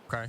Okay.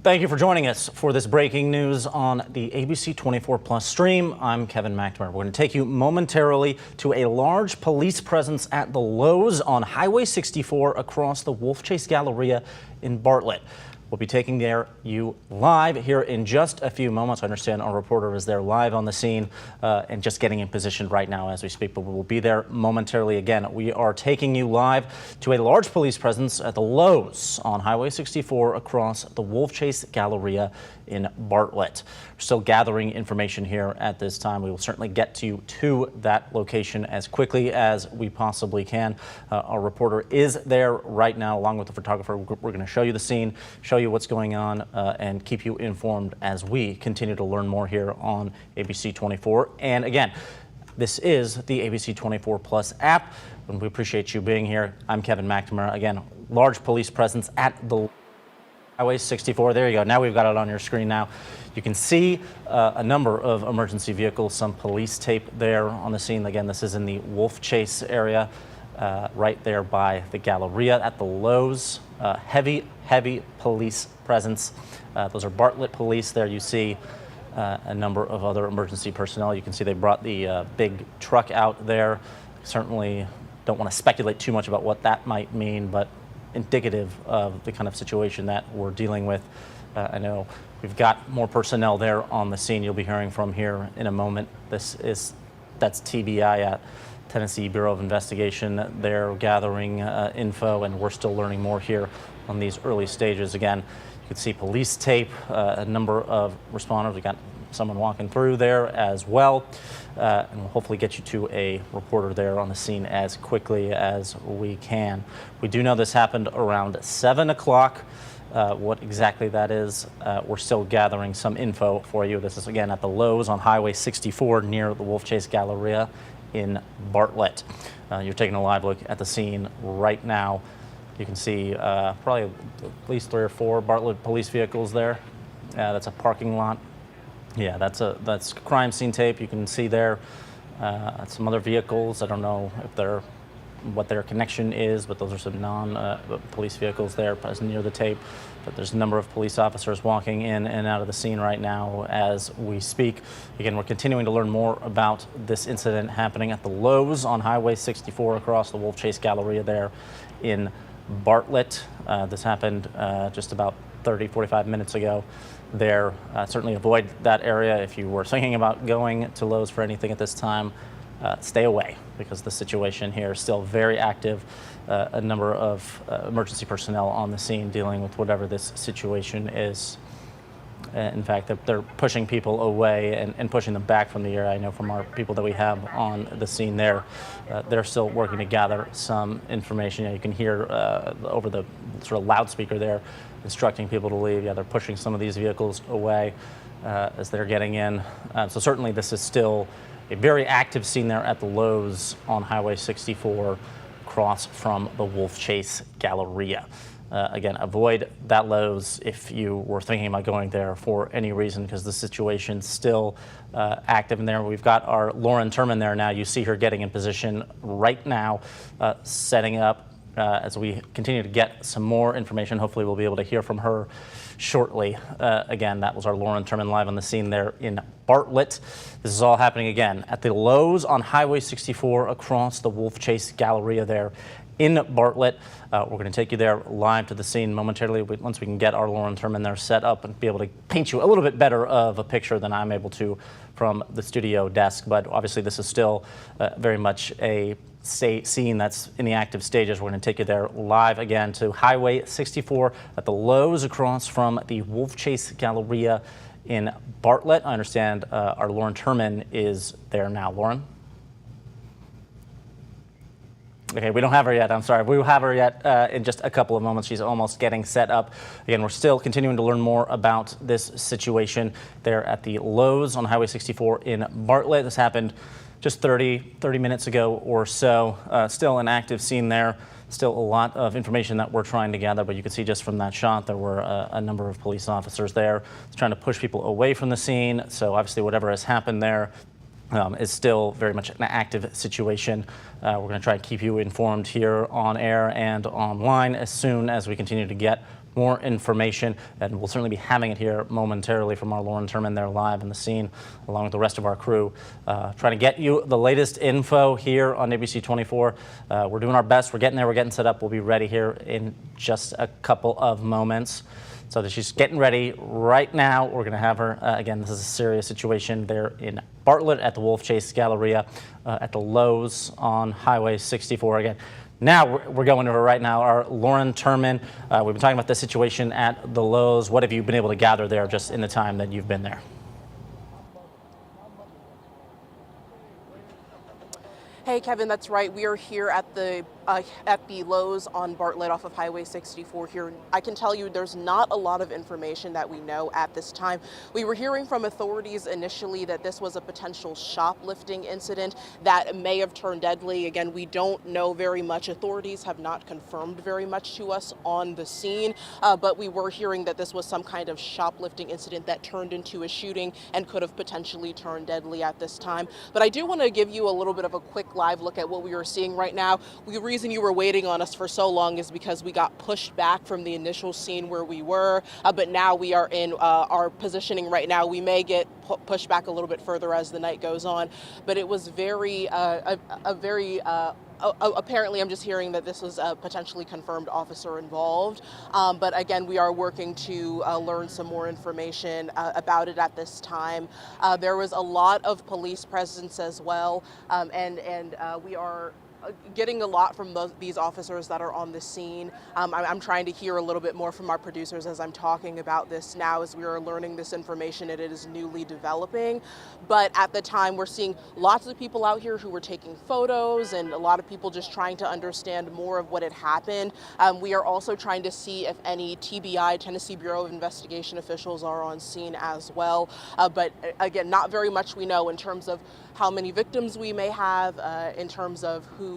Thank you for joining us for this breaking news on the ABC 24 Plus stream. I'm Kevin McNamara. We're going to take you momentarily to a large police presence at the Lowe's on Highway 64 across the Wolf Chase Galleria in Bartlett. We'll be taking you live here in just a few moments. I understand our reporter is there live on the scene and just getting in position right now as we speak, but we will be there momentarily again. We are taking you live to a large police presence at the Lowe's on Highway 64 across the Wolf Chase Galleria in Bartlett. We're still gathering information here at this time. We will certainly get to that location as quickly as we possibly can. Our reporter is there right now along with the photographer. We're going to show you the scene, show you what's going on, and keep you informed as we continue to learn more here on ABC 24. And again, this is the ABC 24 Plus app, and we appreciate you being here. I'm Kevin McNamara. Again, large police presence at the Highway 64. There you go. Now we've got it on your screen now. You can see a number of emergency vehicles, some police tape there on the scene. Again, this is in the Wolf Chase area, right there by the Galleria at the Lowe's. Heavy police presence. Those are Bartlett police there. You see a number of other emergency personnel. You can see they brought the big truck out there. Certainly don't want to speculate too much about what that might mean, but indicative of the kind of situation that we're dealing with. I know we've got more personnel there on the scene. You'll be hearing from here in a moment. That's TBI at Tennessee Bureau of Investigation. They're gathering info, and we're still learning more here on these early stages. Again, you can see police tape, a number of responders. We got someone walking through there as well, and we'll hopefully get you to a reporter there on the scene as quickly as we can. We do know this happened around 7 o'clock. What exactly that is, we're still gathering some info for you. This is again at the Lowe's on Highway 64 near the Wolf Chase Galleria in Bartlett. You're taking a live look at the scene right now. You can see probably at least 3 or 4 Bartlett police vehicles there. That's a parking lot. Yeah, that's crime scene tape. You can see there some other vehicles. I don't know if what their connection is, but those are some non-police vehicles there near the tape. But there's a number of police officers walking in and out of the scene right now as we speak. Again, we're continuing to learn more about this incident happening at the Lowe's on Highway 64 across the Wolf Chase Galleria there in Bartlett. This happened just about 45 minutes ago there. Certainly avoid that area if you were thinking about going to Lowe's for anything at this time. Stay away because the situation here is still very active. A number of emergency personnel on the scene dealing with whatever this situation is. In fact, they're pushing people away and pushing them back from the area. I know from our people that we have on the scene there, they're still working to gather some information. You can hear over the sort of loudspeaker there instructing people to leave. Yeah, they're pushing some of these vehicles away as they're getting in. So certainly this is still a very active scene there at the Lowe's on Highway 64 across from the Wolf Chase Galleria. Again, avoid that Lowe's if you were thinking about going there for any reason because the situation's still active in there. We've got our Lauren Turman there now. You see her getting in position right now, setting up as we continue to get some more information. Hopefully we'll be able to hear from her shortly. Again, that was our Lauren Turman live on the scene there in Bartlett. This is all happening again at the Lowe's on Highway 64 across the Wolf Chase Galleria there in Bartlett. We're going to take you there live to the scene momentarily once we can get our Lauren Turman there set up and be able to paint you a little bit better of a picture than I'm able to from the studio desk. But obviously this is still very much a scene that's in the active stages. We're going to take you there live again to Highway 64 at the Lowe's across from the Wolf Chase Galleria in Bartlett. I understand our Lauren Turman is there now. Lauren? Okay, we don't have her yet. I'm sorry. We will have her yet in just a couple of moments. She's almost getting set up. Again, we're still continuing to learn more about this situation there at the Lowe's on Highway 64 in Bartlett. This happened just 30 minutes ago or so. Still an active scene there. Still a lot of information that we're trying to gather, but you can see just from that shot there were a number of police officers there trying to push people away from the scene. So obviously whatever has happened there is still very much an active situation. We're going to try to keep you informed here on air and online as soon as we continue to get more information, and we'll certainly be having it here momentarily from our Lauren Turman there live in the scene, along with the rest of our crew, trying to get you the latest info here on ABC 24. We're doing our best. We're getting there. We're getting set up. We'll be ready here in just a couple of moments. So that she's getting ready right now. We're going to have her, again, this is a serious situation there in Bartlett at the Wolf Chase Galleria at the Lowe's on Highway 64 again. Now we're going to her right now, our Lauren Turman. We've been talking about the situation at the Lowe's. What have you been able to gather there just in the time that you've been there? Hey, Kevin, that's right. We are here at the Lowe's on Bartlett off of Highway 64 here. I can tell you there's not a lot of information that we know at this time. We were hearing from authorities initially that this was a potential shoplifting incident that may have turned deadly. Again, we don't know very much. Authorities have not confirmed very much to us on the scene, but we were hearing that this was some kind of shoplifting incident that turned into a shooting and could have potentially turned deadly at this time. But I do want to give you a little bit of a quick live look at what we are seeing right now. The reason you were waiting on us for so long is because we got pushed back from the initial scene where we were, but now we are in our positioning right now. We may get pushed back a little bit further as the night goes on, but it was very, apparently I'm just hearing that this was a potentially confirmed officer involved. But again, we are working to learn some more information about it at this time. There was a lot of police presence as well, and we are getting a lot from these officers that are on the scene. I'm trying to hear a little bit more from our producers as I'm talking about this now as we are learning this information and it is newly developing. But at the time, we're seeing lots of people out here who were taking photos and a lot of people just trying to understand more of what had happened. We are also trying to see if any TBI, Tennessee Bureau of Investigation officials are on scene as well. But again, not very much we know in terms of how many victims we may have, in terms of who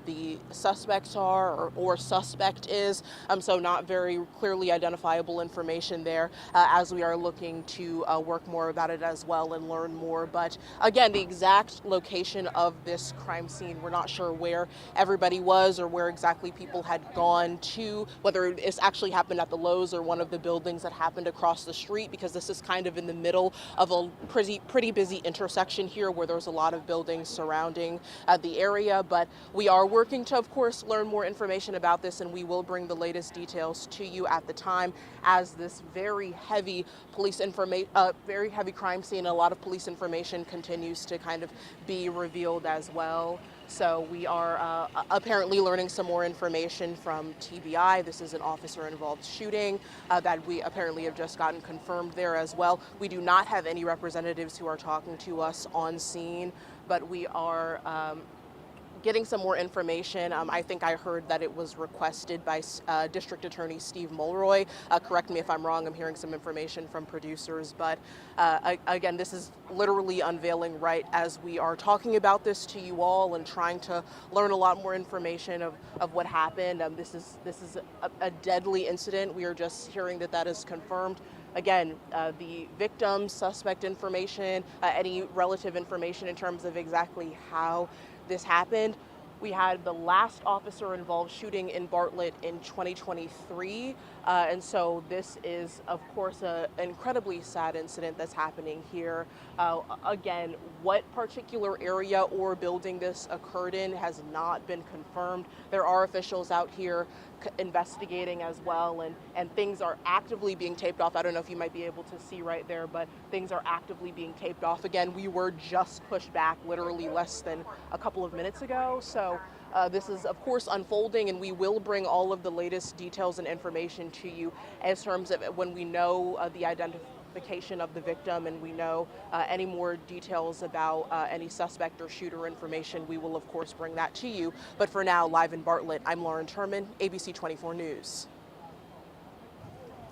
the suspects are or suspect is. So not very clearly identifiable information there as we are looking to work more about it as well and learn more. But again, the exact location of this crime scene, we're not sure where everybody was or where exactly people had gone to, whether it's actually happened at the Lowe's or one of the buildings that happened across the street, because this is kind of in the middle of a pretty busy intersection here where there's a lot of buildings surrounding the area. But we are working to, of course, learn more information about this, and we will bring the latest details to you at the time as this very heavy very heavy crime scene, a lot of police information continues to kind of be revealed as well. So we are apparently learning some more information from TBI. This is an officer-involved shooting that we apparently have just gotten confirmed there as well. We do not have any representatives who are talking to us on scene, but we are getting some more information. I think I heard that it was requested by District Attorney Steve Mulroy. Correct me if I'm wrong, I'm hearing some information from producers, but again, this is literally unveiling right as we are talking about this to you all and trying to learn a lot more information of what happened. This is a deadly incident. We are just hearing that is confirmed. Again, the victim, suspect information, any relative information in terms of exactly how this happened. We had the last officer-involved shooting in Bartlett in 2023, and so this is, of course, an incredibly sad incident that's happening here. Again, what particular area or building this occurred in has not been confirmed. There are officials out here investigating as well, and things are actively being taped off. I don't know if you might be able to see right there, but things are actively being taped off. Again, we were just pushed back literally less than a couple of minutes ago. So this is, of course, unfolding, and we will bring all of the latest details and information to you as terms of when we know the identification of the victim and we know any more details about any suspect or shooter information. We will, of course, bring that to you. But for now, live in Bartlett, I'm Lauren Turman, ABC 24 News.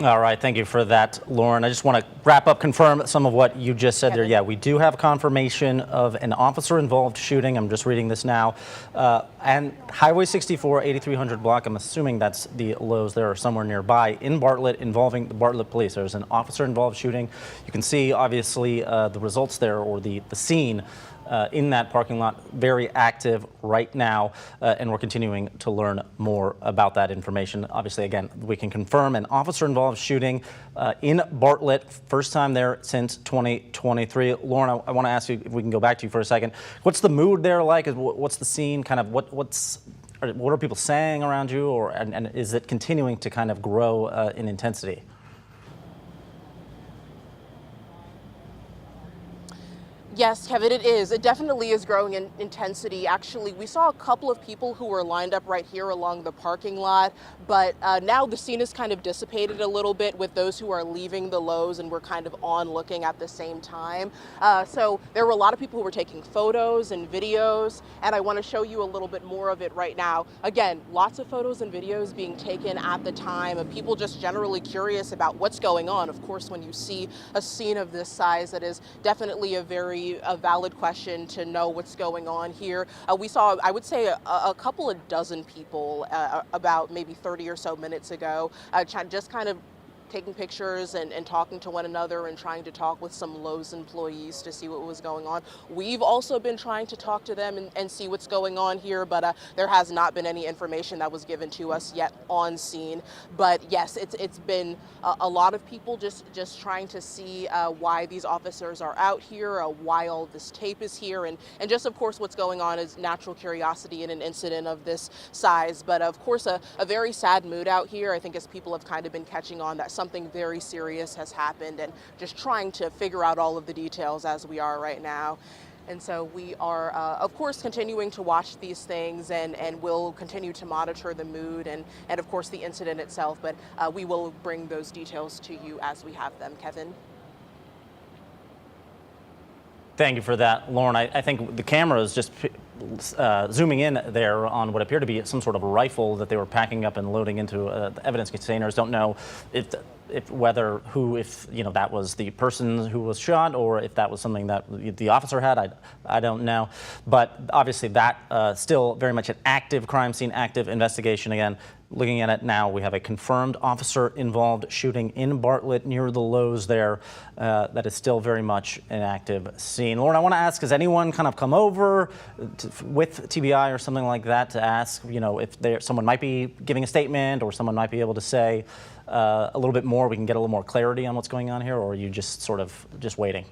All right, thank you for that, Lauren. I just want to wrap up, confirm some of what you just said there. Yeah, we do have confirmation of an officer-involved shooting. I'm just reading this now. And Highway 64, 8300 block, I'm assuming that's the Lowe's there or somewhere nearby, in Bartlett, involving the Bartlett police. There's an officer-involved shooting. You can see, obviously, the results there, or the scene in that parking lot, very active right now, and we're continuing to learn more about that information. Obviously, again, we can confirm an officer-involved shooting in Bartlett, first time there since 2023. Lauren, I want to ask you if we can go back to you for a second. What's the mood there like? What's the scene? Kind of what are people saying around you, and is it continuing to kind of grow in intensity? Yes, Kevin, it is. It definitely is growing in intensity. Actually, we saw a couple of people who were lined up right here along the parking lot, but now the scene is kind of dissipated a little bit with those who are leaving the Lowe's, and we're kind of on looking at the same time. So there were a lot of people who were taking photos and videos, and I want to show you a little bit more of it right now. Again, lots of photos and videos being taken at the time of people just generally curious about what's going on. Of course, when you see a scene of this size, that is definitely a valid question to know what's going on here. We saw, I would say, a couple of dozen people about maybe 30 or so minutes ago, just kind of taking pictures and talking to one another and trying to talk with some Lowe's employees to see what was going on. We've also been trying to talk to them and see what's going on here, but there has not been any information that was given to us yet on scene. But yes, it's been a lot of people just trying to see why these officers are out here, why all this tape is here, and just of course what's going on is natural curiosity in an incident of this size. But of course a very sad mood out here. I think as people have kind of been catching on that something very serious has happened, and just trying to figure out all of the details as we are right now. And so we are, of course, continuing to watch these things, and we'll continue to monitor the mood and of course, the incident itself. But we will bring those details to you as we have them, Kevin. Thank you for that, Lauren. I think the camera is just zooming in there on what appeared to be some sort of rifle that they were packing up and loading into the evidence containers. Don't know if that was the person who was shot, or if that was something that the officer had. I don't know. But obviously that still very much an active crime scene, active investigation. Again, looking at it now, we have a confirmed officer-involved shooting in Bartlett near the Lowe's there. That is still very much an active scene. Lauren, I want to ask, has anyone kind of come over with TBI or something like that to ask, if someone might be giving a statement, or someone might be able to say a little bit more, we can get a little more clarity on what's going on here, or are you just sort of just waiting?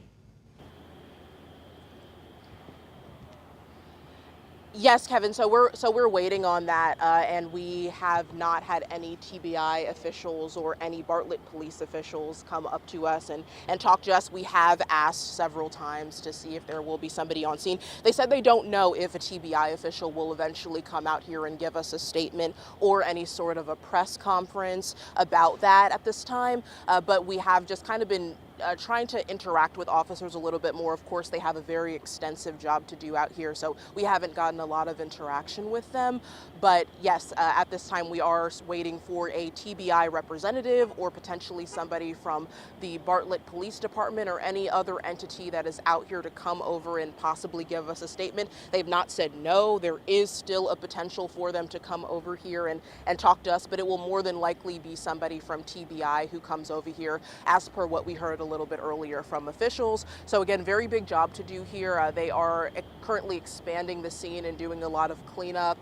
Yes, Kevin. So we're waiting on that, and we have not had any TBI officials or any Bartlett police officials come up to us and talk to us. We have asked several times to see if there will be somebody on scene. They said they don't know if a TBI official will eventually come out here and give us a statement or any sort of a press conference about that at this time. But we have just kind of been trying to interact with officers a little bit more. Of course, they have a very extensive job to do out here, so we haven't gotten a lot of interaction with them. But yes, at this time we are waiting for a TBI representative, or potentially somebody from the Bartlett Police Department or any other entity that is out here to come over and possibly give us a statement. They've not said no. There is still a potential for them to come over here and talk to us, but it will more than likely be somebody from TBI who comes over here, as per what we heard a little bit earlier from officials. So again, very big job to do here. They are currently expanding the scene and doing a lot of cleanup.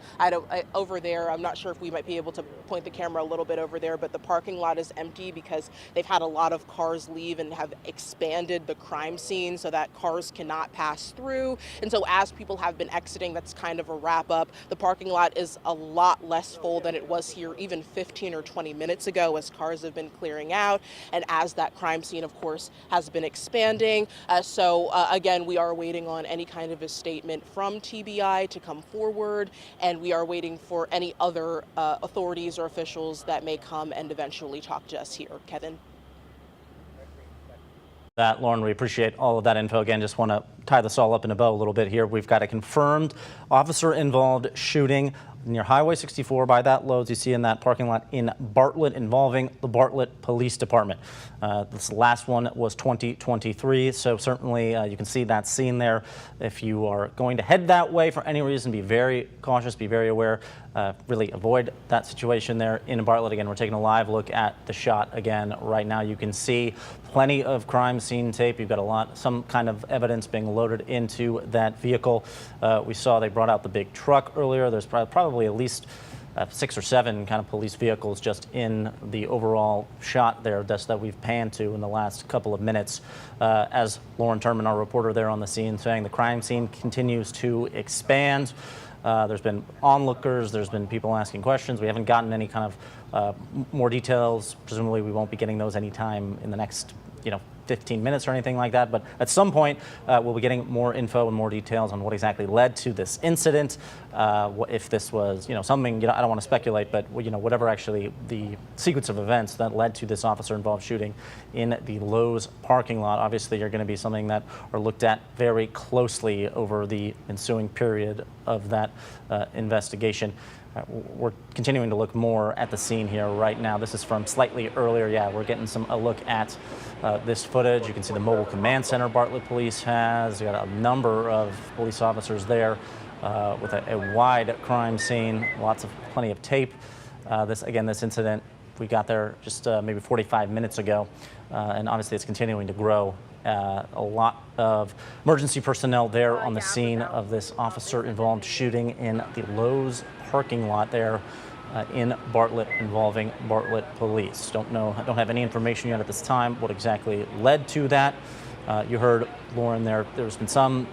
Over there, I'm not sure if we might be able to point the camera a little bit over there, but the parking lot is empty because they've had a lot of cars leave and have expanded the crime scene so that cars cannot pass through. And so as people have been exiting, that's kind of a wrap up. The parking lot is a lot less full than it was here even 15 or 20 minutes ago, as cars have been clearing out, and as that crime scene, of course, has been expanding. So again, we are waiting on any kind of a statement from TBI to come forward, and we are waiting for any other authorities or officials that may come and eventually talk to us here. Kevin. Lauren, we appreciate all of that info. Again, just want to tie this all up in a bow a little bit here. We've got a confirmed officer-involved shooting near Highway 64 by that Lowe's you see in that parking lot in Bartlett, involving the Bartlett Police Department. This last one was 2023, so certainly you can see that scene there. If you are going to head that way for any reason, be very cautious, be very aware. really avoid that situation there in Bartlett. Again, we're taking a live look at the shot again right now. You can see plenty of crime scene tape. You've got some kind of evidence being loaded into that vehicle. We saw they brought out the big truck earlier. There's probably at least 6 or 7 kind of police vehicles just in the overall shot there that we've panned to in the last couple of minutes. As Lauren Turman, our reporter there on the scene, saying the crime scene continues to expand. There's been onlookers, there's been people asking questions. We haven't gotten any kind of more details. Presumably we won't be getting those anytime in the next 15 minutes or anything like that, but at some point we'll be getting more info and more details on what exactly led to this incident. If this was something, I don't want to speculate, but whatever actually the sequence of events that led to this officer involved shooting in the Lowe's parking lot obviously are going to be something that are looked at very closely over the ensuing period of that investigation. We're continuing to look more at the scene here right now. This is from slightly earlier. Yeah, we're getting a look at this footage. You can see the mobile command center Bartlett Police has. You got a number of police officers there with a wide crime scene. Plenty of tape. This incident we got there just maybe 45 minutes ago, and obviously it's continuing to grow. A lot of emergency personnel there on the scene of this officer-involved shooting in the Lowe's parking lot there in Bartlett involving Bartlett Police. Don't have any information yet at this time what exactly led to that. You heard Lauren there. There's been some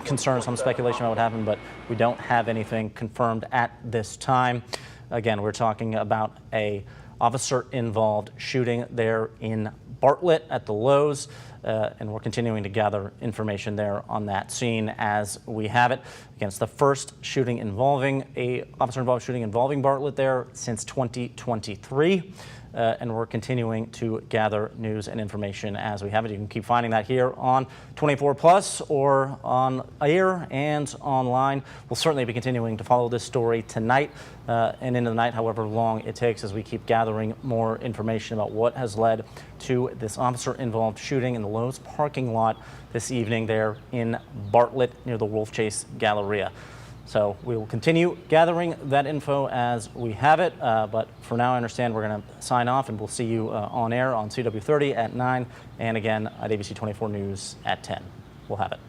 concern, some speculation about what happened, but we don't have anything confirmed at this time. Again, we're talking about a officer-involved shooting there in Bartlett at the Lowe's, and we're continuing to gather information there on that scene as we have it. Again, it's the first shooting involving officer-involved shooting involving Bartlett there since 2023. And we're continuing to gather news and information as we have it. You can keep finding that here on 24 Plus or on air and online. We'll certainly be continuing to follow this story tonight and into the night, however long it takes, as we keep gathering more information about what has led to this officer-involved shooting in the Lowe's parking lot this evening there in Bartlett near the Wolf Chase Galleria. So we will continue gathering that info as we have it, but for now I understand we're going to sign off, and we'll see you on air on CW30 at 9 and again at ABC 24 News at 10. We'll have it.